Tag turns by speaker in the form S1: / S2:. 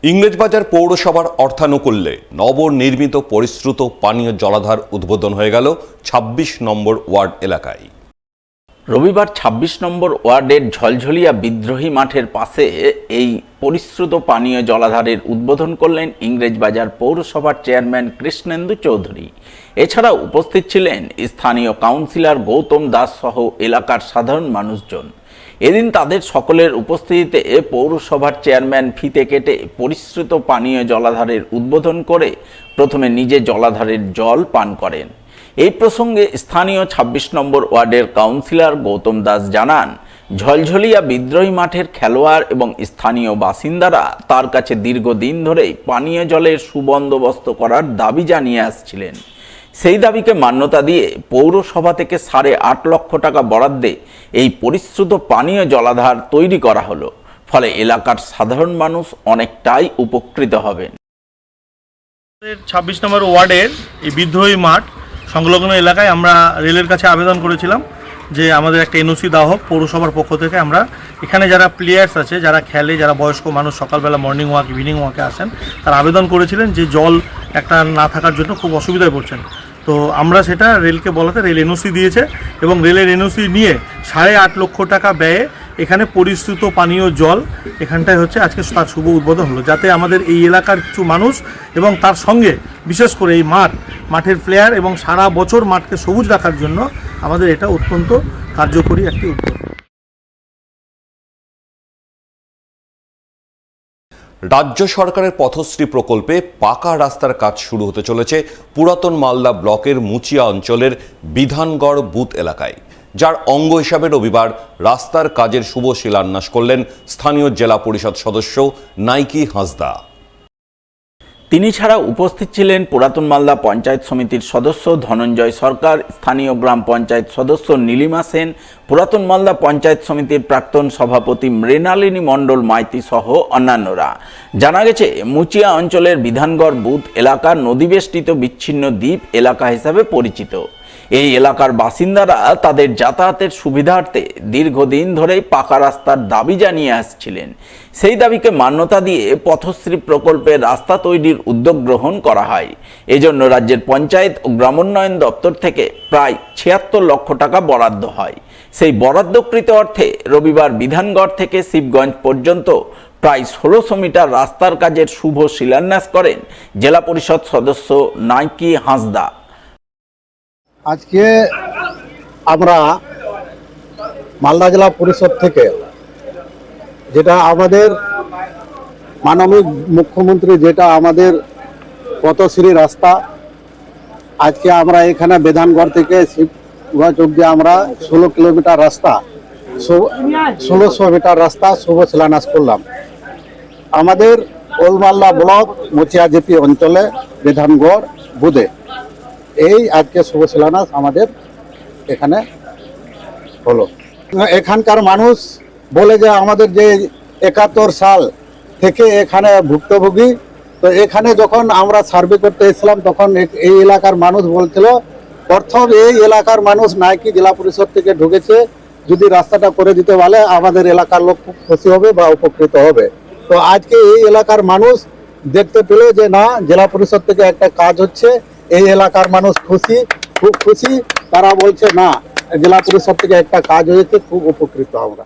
S1: ইংরেজবাজার পৌরসভার অর্থানুকূল্যে নবনির্মিত পরিশ্রুত পানীয় জলাধার উদ্বোধন হয়ে গেল ২৬ নম্বর ওয়ার্ড এলাকায়।
S2: রবিবার ২৬ নম্বর ওয়ার্ডের ঝলঝলিয়া বিদ্রোহী মাঠের পাশে এই পরিশ্রুত পানীয় জলাধারের উদ্বোধন করলেন ইংরেজবাজার পৌরসভার চেয়ারম্যান কৃষ্ণেন্দু চৌধুরী। এছাড়া উপস্থিত ছিলেন স্থানীয় কাউন্সিলর গৌতম দাস সহ এলাকার সাধারণ মানুষজন। এদিন তাদের সকলের উপস্থিতিতে পৌরসভার চেয়ারম্যান ফিতে কেটে পরিশ্রুত পানীয় জলাধারের উদ্বোধন করে প্রথমে নিজে জলাধারের জল পান করেন। এই প্রসঙ্গে স্থানীয় ২৬ নম্বর ওয়ার্ডের কাউন্সিলর গৌতম দাস জানান, ঝলঝলিয়া বিদ্রোহী মাঠের খেলোয়াড় এবং স্থানীয় বাসিন্দারা তার কাছে দীর্ঘদিন ধরেই পানীয় জলের সুবন্দোবস্ত করার দাবি জানিয়ে আসছিলেন। সেই দাবিকে মান্যতা দিয়ে পৌরসভা থেকে ৮.৫ লক্ষ টাকা বরাদ্দে এই পরিশ্রুত পানীয় জলাধার তৈরি করা হলো। ফলে এলাকার সাধারণ মানুষ অনেকটাই উপকৃত হবেন।
S3: ২৬ নম্বর ওয়ার্ডের এই বিদ্রোহী মাঠ সংলগ্ন এলাকায় আমরা রেলের কাছে আবেদন করেছিলাম যে আমাদের একটা এনওসি দেওয়া হোক পৌরসভার পক্ষ থেকে। আমরা এখানে যারা প্লেয়ার্স আছে, যারা খেলে, যারা বয়স্ক মানুষ সকালবেলা মর্নিং ওয়াক ইভিনিং ওয়াকে আসেন, তারা আবেদন করেছিলেন যে জল একটা না থাকার জন্য খুব অসুবিধায় পড়ছেন। তো আমরা সেটা রেলকে বলাতে রেল এনওসি দিয়েছে এবং রেলের এনওসি নিয়ে ৮.৫ লক্ষ টাকা ব্যয়ে এখানে পরিশ্রুত পানীয় জল এখানটায় হচ্ছে আজকে তার শুভ উদ্বোধন হলো, যাতে আমাদের এই এলাকার কিছু মানুষ এবং তার সঙ্গে বিশেষ করে এই মাঠের প্লেয়ার এবং সারা বছর মাঠকে সবুজ রাখার জন্য আমাদের এটা অত্যন্ত কার্যকরী একটি উদ্যোগ।
S1: রাজ্য সরকারের পথশ্রী প্রকল্পে পাকা রাস্তার কাজ শুরু হতে চলেছে পুরাতন মালদা ব্লকের মুচিয়া অঞ্চলের বিধানগড় বুথ এলাকায়, যার অঙ্গ হিসাবে রবিবার রাস্তার কাজের শুভ শিলান্যাস করলেন স্থানীয় জেলা পরিষদ সদস্য নাইকি হাঁসদা।
S2: তিনি ছাড়া উপস্থিত ছিলেন পুরাতন মালদা পঞ্চায়েত সমিতির সদস্য ধনঞ্জয় সরকার, স্থানীয় গ্রাম পঞ্চায়েত সদস্য নীলিমা সেন, পুরাতন মালদা পঞ্চায়েত সমিতির প্রাক্তন সভাপতি মৃণালিনী মণ্ডল মাইতি সহ অন্যান্যরা। জানা গেছে, মুচিয়া অঞ্চলের বিধানগড় বুথ এলাকা নদীবেষ্টিত বিচ্ছিন্ন দ্বীপ এলাকা হিসাবে পরিচিত। এই এলাকার বাসিন্দারা তাদের যাতায়াতের সুবিধার্থে দীর্ঘদিন ধরেই পাকা রাস্তার দাবি জানিয়ে আসছিলেন। সেই দাবিকে মান্যতা দিয়ে পথশ্রী প্রকল্পে রাস্তা তৈরির উদ্যোগ গ্রহণ করা হয়। এজন্য রাজ্যের পঞ্চায়েত ও গ্রামোন্নয়ন দপ্তর থেকে প্রায় ৭৬ লক্ষ টাকা বরাদ্দ হয়। সেই বরাদ্দকৃত অর্থে রবিবার বিধানগড় থেকে শিবগঞ্জ পর্যন্ত প্রায় ১৬০০ মিটার রাস্তার কাজের শুভ শিলান্যাস করেন জেলা পরিষদ সদস্য নাইকি হাঁসদা।
S4: আজকে আমরা মালদা জেলা পরিষদ থেকে, যেটা আমাদের মাননীয় মুখ্যমন্ত্রী, যেটা আমাদের পথশ্রী রাস্তা, আজকে আমরা এখানে বিধানগড় থেকে শিবগঞ্জ অব্দি আমরা ১৬ কিলোমিটার রাস্তা, ১৬০০ মিটার রাস্তা শুভ শিলান্যাস করলাম। আমাদের old Malda block Muchia GP অঞ্চলে বিধানগড় বুথে এই আজকে শুভ শিলান্যাস আমাদের এখানে হলো। এখানকার মানুষ বলে যে আমাদের যে ৭১ সাল থেকে এখানে ভুক্তভোগী, তো এখানে যখন আমরা সার্ভে করতে এসেছিলাম তখন এই এলাকার মানুষ বলছিল প্রথম এই এলাকার মানুষ নাইকি জেলা পরিষদ থেকে ঢুকেছে, যদি রাস্তাটা করে দিতে পারলে আমাদের এলাকার লোক খুব খুশি হবে বা উপকৃত হবে। তো আজকে এই এলাকার মানুষ দেখতে পেল যে না, জেলা পরিষদ থেকে একটা কাজ হচ্ছে, এই এলাকার মানুষ খুশি, খুব খুশি। তারা বলছে না, জেলা পরিষদ থেকে একটা কাজ হয়েছে, খুব উপকৃত আমরা।